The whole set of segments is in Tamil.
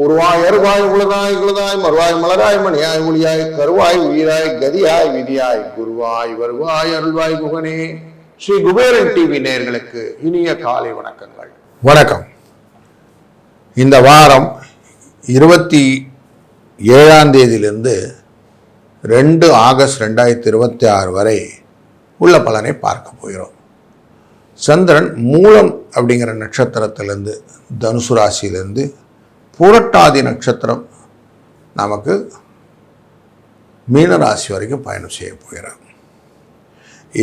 உருவாய் அருவாய் உலகாய் குலதாய் மறுவாய் மலராய் மணியாய் ஒளியாய் கருவாய் உயிராய் கதியாய் விதியாய் குருவாய் வருவாய் அருள்வாய் குகனே. ஸ்ரீ குபேரன் டிவி நேயர்களுக்கு இனிய காலை வணக்கங்கள். வணக்கம். இந்த வாரம் 27ஆம் தேதியிலிருந்து 2 ஆகஸ்ட் 2026 வரை உள்ள பலனை பார்க்க போகிறோம். சந்திரன் மூலம் அப்படிங்கிற நட்சத்திரத்திலிருந்து தனுசு ராசியிலிருந்து புரட்டாதி நட்சத்திரம் நமக்கு மீனராசி வரைக்கும் பயணம் செய்ய போகிறார்.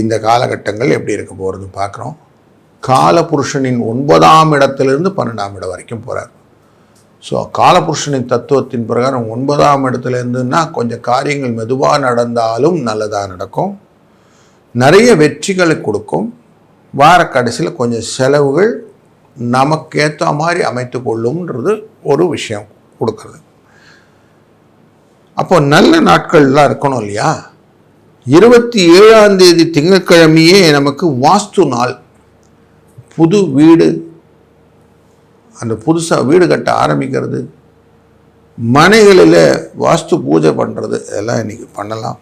இந்த காலகட்டங்கள் எப்படி இருக்க போகிறது பார்க்குறோம். காலபுருஷனின் 9ஆம் இடத்திலிருந்து 12ஆம் இடம் வரைக்கும் போகிறார். ஸோ காலபுருஷனின் தத்துவத்தின் பிரகாரம் 9ஆம் இடத்துலேருந்துன்னா கொஞ்சம் காரியங்கள் மெதுவாக நடந்தாலும் நல்லதாக நடக்கும், நிறைய வெற்றிகளை கொடுக்கும். வார கடைசியில் கொஞ்சம் செலவுகள் நமக்கேற்ற மாதிரி அமைத்து கொள்ளும்ன்றது ஒரு விஷயம் கொடுக்கறது. அப்போ நல்ல நாட்கள்லாம் இருக்கணும் இல்லையா. 27ஆம் தேதி திங்கட்கிழமையே நமக்கு வாஸ்து நாள். புது வீடு, அந்த புதுசாக வீடு கட்ட ஆரம்பிக்கிறது, மனைகளில் வாஸ்து பூஜை பண்ணுறது, இதெல்லாம் இன்னைக்கு பண்ணலாம்.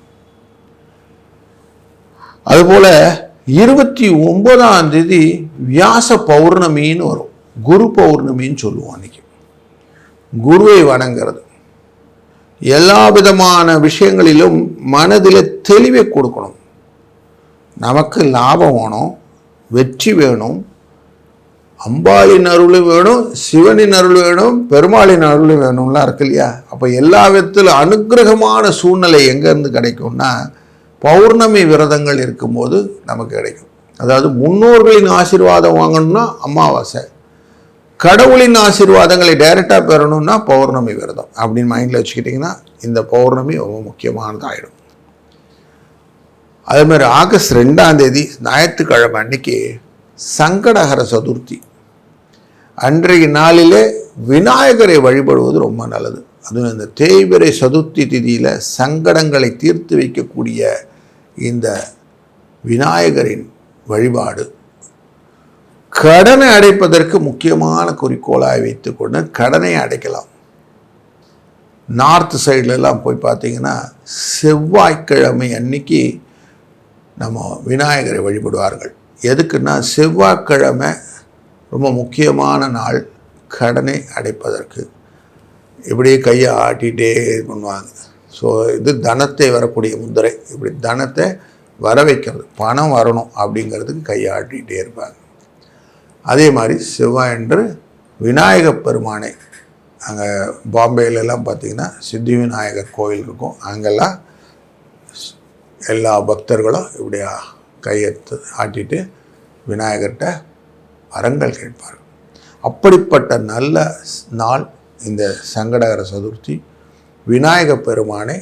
அதுபோல் 29ஆம் தேதி வியாச பௌர்ணமின்னு வரும். குரு பௌர்ணமின்னு சொல்லுவோம். அன்னைக்கு குருவை வணங்கிறது எல்லா விதமான விஷயங்களிலும் மனதில் தெளிவை கொடுக்கணும். நமக்கு லாபம் வேணும், வெற்றி வேணும், அம்பாளின் அருள் வேணும், சிவனின் அருள் வேணும், பெருமாளின் அருள் வேணும்லாம் இருக்கு இல்லையா. அப்போ எல்லா விதத்தில் அனுகிரகமான சூழ்நிலை எங்கேருந்து கிடைக்கும்னா பௌர்ணமி விரதங்கள் இருக்கும்போது நமக்கு கிடைக்கும். அதாவது முன்னோர்களின் ஆசீர்வாதம் வாங்கணும்னா அமாவாசை, கடவுளின் ஆசீர்வாதங்களை டைரெக்டாக பெறணும்னா பௌர்ணமி விரதம் அப்படின்னு மைண்டில் வச்சுக்கிட்டிங்கன்னா இந்த பௌர்ணமி ரொம்ப முக்கியமானதாகிடும். அதேமாதிரி ஆகஸ்ட் 2ஆம் தேதி ஞாயிற்றுக்கிழமை அன்னைக்கு சங்கடஹர சதுர்த்தி. அன்றைய நாளிலே விநாயகரை வழிபடுவது ரொம்ப நல்லது. அதுவும் இந்த தேய்பிறை சதுர்த்தி திதியில் சங்கடங்களை தீர்த்து வைக்கக்கூடிய இந்த விநாயகரின் வழிபாடு கடனை அடைப்பதற்கு முக்கியமான குறிக்கோளாக வைத்துக்கொண்டு கடனை அடைக்கலாம். நார்த் சைட்லலாம் போய் பார்த்தீங்கன்னா செவ்வாய்க்கிழமை அன்னைக்கு நம்ம விநாயகரை வழிபடுவார்கள். எதுக்குன்னா செவ்வாய்க்கிழமை ரொம்ப முக்கியமான நாள் கடனை அடைப்பதற்கு. இப்படியே கையை ஆட்டிகிட்டே பண்ணுவாங்க. ஸோ இது தனத்தை வரக்கூடிய முத்திரை. இப்படி தனத்தை வர வைக்கிறது, பணம் வரணும் அப்படிங்கிறதுக்கு கையை ஆட்டிகிட்டே இருப்பாங்க. அதே மாதிரி செவ்வாயன்று விநாயகப் பெருமானை, அங்கே பாம்பேலெல்லாம் பார்த்திங்கன்னா சித்தி விநாயகர் கோயில் இருக்கும். அங்கெல்லாம் எல்லா பக்தர்களும் இப்படி கையெழுத்து ஆட்டிட்டு விநாயகர்கிட்ட வரங்கள் கேட்பார்கள். அப்படிப்பட்ட நல்ல நாள் இந்த சங்கடஹர சதுர்த்தி. விநாயக பெருமானை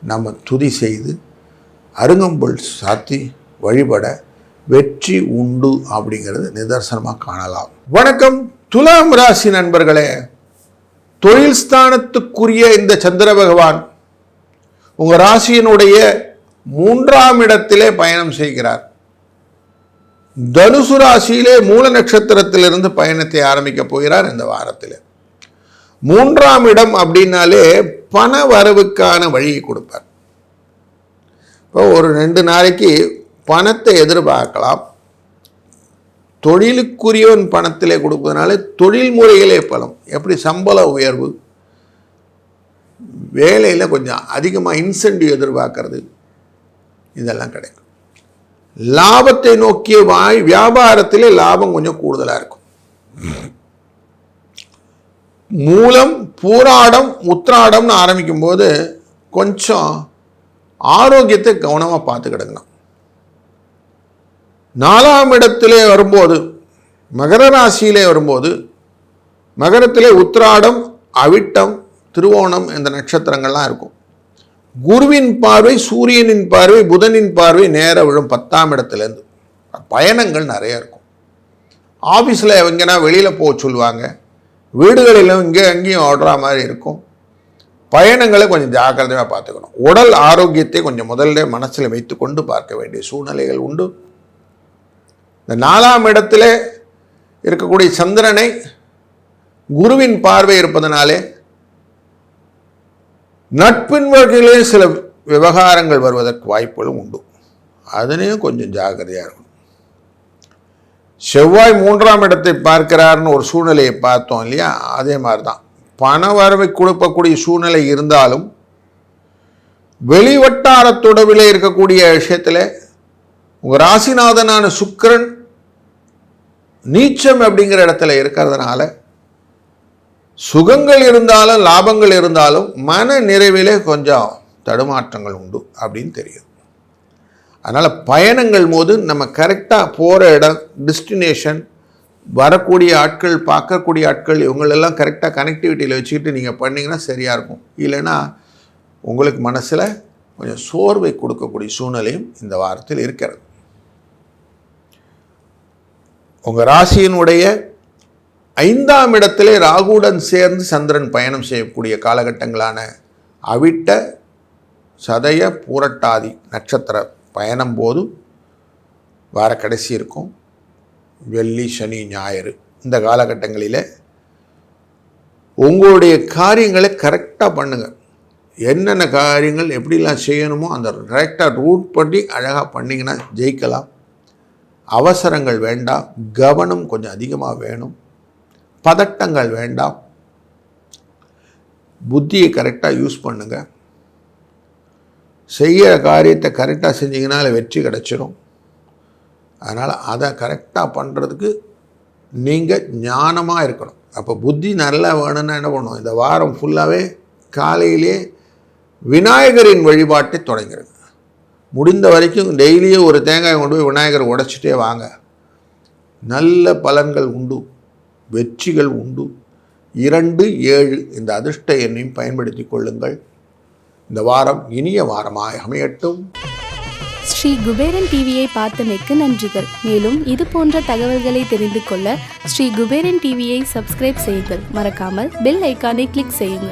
நம்ம துதி செய்து அருங்கம்புல் சாத்தி வழிபட வெற்றி உண்டு அப்படிங்கிறது நிதர்சனமாக காணலாம். வணக்கம் துலாம் ராசி நண்பர்களே. தொழில் ஸ்தானத்துக்குரிய இந்த சந்திர பகவான் உங்கள் ராசியினுடைய 3ஆம் இடத்திலே பயணம் செய்கிறார். தனுசு ராசியிலே மூல நட்சத்திரத்திலிருந்து பயணத்தை ஆரம்பிக்க போகிறார். இந்த வாரத்தில் 3ஆம் இடம் அப்படின்னாலே பண வரவுக்கான வழியை கொடுப்பார். இப்போ ஒரு 2 நாளைக்கு பணத்தை எதிர்பார்க்கலாம். தொழிலுக்குரியவன் பணத்திலே கொடுப்பதனால தொழில் முறைகளே பலம். எப்படி சம்பள உயர்வு, வேலையில் கொஞ்சம் அதிகமாக இன்சென்டிவ் எதிர்பார்க்கறது, இதெல்லாம் கிடைக்கும். லாபத்தை நோக்கிய வியாபாரத்திலே லாபம் கொஞ்சம் கூடுதலாக இருக்கும். மூலம் பூராடம் உத்திராடம்னு ஆரம்பிக்கும் போது கொஞ்சம் ஆரோக்கியத்தை கவனமாக பார்த்துக்கிடுங்க. 4ஆம் இடத்திலே வரும்போது மகர ராசியிலே வரும்போது மகரத்திலே உத்திராடம், அவிட்டம், திருவோணம் இந்த நட்சத்திரங்கள்லாம் இருக்கும். குருவின் பார்வை, சூரியனின் பார்வை, புதனின் பார்வை நேர விழும் 10ஆம் இடத்துலேருந்து. பயணங்கள் நிறைய இருக்கும். ஆஃபீஸில் எங்கன்னா வெளியில் போக சொல்லுவாங்க, வீடுகளிலும் இங்கே அங்கேயும் ஓடுற மாதிரி இருக்கும். பயணங்களை கொஞ்சம் ஜாக்கிரதையாக பார்த்துக்கணும். உடல் ஆரோக்கியத்தை கொஞ்சம் முதல்ல மனசில் வைத்து கொண்டு பார்க்க வேண்டிய சூழ்நிலைகள் உண்டு. இந்த 4ஆம் இடத்திலே இருக்கக்கூடிய சந்திரனை குருவின் பார்வை இருப்பதனாலே நட்பின் வகையிலே சில விவகாரங்கள் வருவதற்கு வாய்ப்புகளும் உண்டு. அதனையும் கொஞ்சம் ஜாக்கிரதையாக இருக்கணும். செவ்வாய் 3ஆம் இடத்தை பார்க்கிறார்னு ஒரு சூழ்நிலையை பார்த்தோம் இல்லையா, அதே மாதிரி தான் பண வரவை கொடுக்கக்கூடிய சூழ்நிலை இருந்தாலும் வெளிவட்டாரத்தொடர்பிலே இருக்கக்கூடிய விஷயத்தில் உங்கள் ராசிநாதனான சுக்கிரன் நீச்சம் அப்படிங்கிற இடத்துல இருக்கிறதுனால சுகங்கள் இருந்தாலும் லாபங்கள் இருந்தாலும் மன நிறைவிலே கொஞ்சம் தடுமாற்றங்கள் உண்டு அப்படின்னு தெரியும். அதனால் பயணங்கள் போது நம்ம கரெக்டாக போகிற இடம், டெஸ்டினேஷன், வரக்கூடிய ஆட்கள், பார்க்கக்கூடிய ஆட்கள், இவங்களெல்லாம் கரெக்டாக கனெக்டிவிட்டியில் வச்சுக்கிட்டு நீங்கள் பண்ணிங்கன்னா சரியாக இருக்கும். இல்லைன்னா உங்களுக்கு மனசில் கொஞ்சம் சோர்வை கொடுக்கக்கூடிய சூழ்நிலையும் இந்த வாரத்தில் இருக்கிறது. உங்கள் ராசியினுடைய 5ஆம் இடத்திலே ராகுவுடன் சேர்ந்து சந்திரன் பயணம் செய்யக்கூடிய காலகட்டங்களான அவிட்ட, சதய, பூரட்டாதி நட்சத்திர பயணம் போது வார கடைசி இருக்கும். வெள்ளி, சனி, ஞாயிறு இந்த காலகட்டங்களில் உங்களுடைய காரியங்களை கரெக்டாக பண்ணுங்கள். என்னென்ன காரியங்கள் எப்படிலாம் செய்யணுமோ அந்த கரெக்டாக ரூட் பண்ணி அழகாக பண்ணிங்கன்னா ஜெயிக்கலாம். அவசரங்கள் வேண்டாம், கவனம் கொஞ்சம் அதிகமாக வேணும், பதட்டங்கள் வேண்டாம், புத்தியை கரெக்டாக யூஸ் பண்ணுங்கள். செய்கிற காரியத்தை கரெக்டாக செஞ்சிங்கனால வெற்றி கிடச்சிரும். அதனால் அதை கரெக்டாக பண்ணுறதுக்கு நீங்கள் ஞானமாக இருக்கணும். அப்போ புத்தி நல்லா வேணும்னா என்ன பண்ணுவோம், இந்த வாரம் ஃபுல்லாகவே காலையிலே விநாயகரின் வழிபாட்டை தொடங்கிறேங்க. முடிந்த வரைக்கும் டெய்லியும் ஒரு தேங்காய் கொண்டு போய் விநாயகரை உடைச்சிட்டே வாங்க. நல்ல பலன்கள் உண்டு, வெற்றிகள் உண்டு. 2, 7 இந்த அதிர்ஷ்ட எண்ணையும் பயன்படுத்தி கொள்ளுங்கள். இந்த வாரம் இனிய வாரமாக அமையட்டும். ஸ்ரீ குபேரன் டிவியை பார்த்தமைக்கு நன்றிகள். மேலும் இது போன்ற தகவல்களை தெரிந்து கொள்ள ஸ்ரீ குபேரன் டிவியை சப்ஸ்கிரைப் செய்யுங்கள். மறக்காமல் பெல் ஐக்கானை கிளிக் செய்யுங்கள்.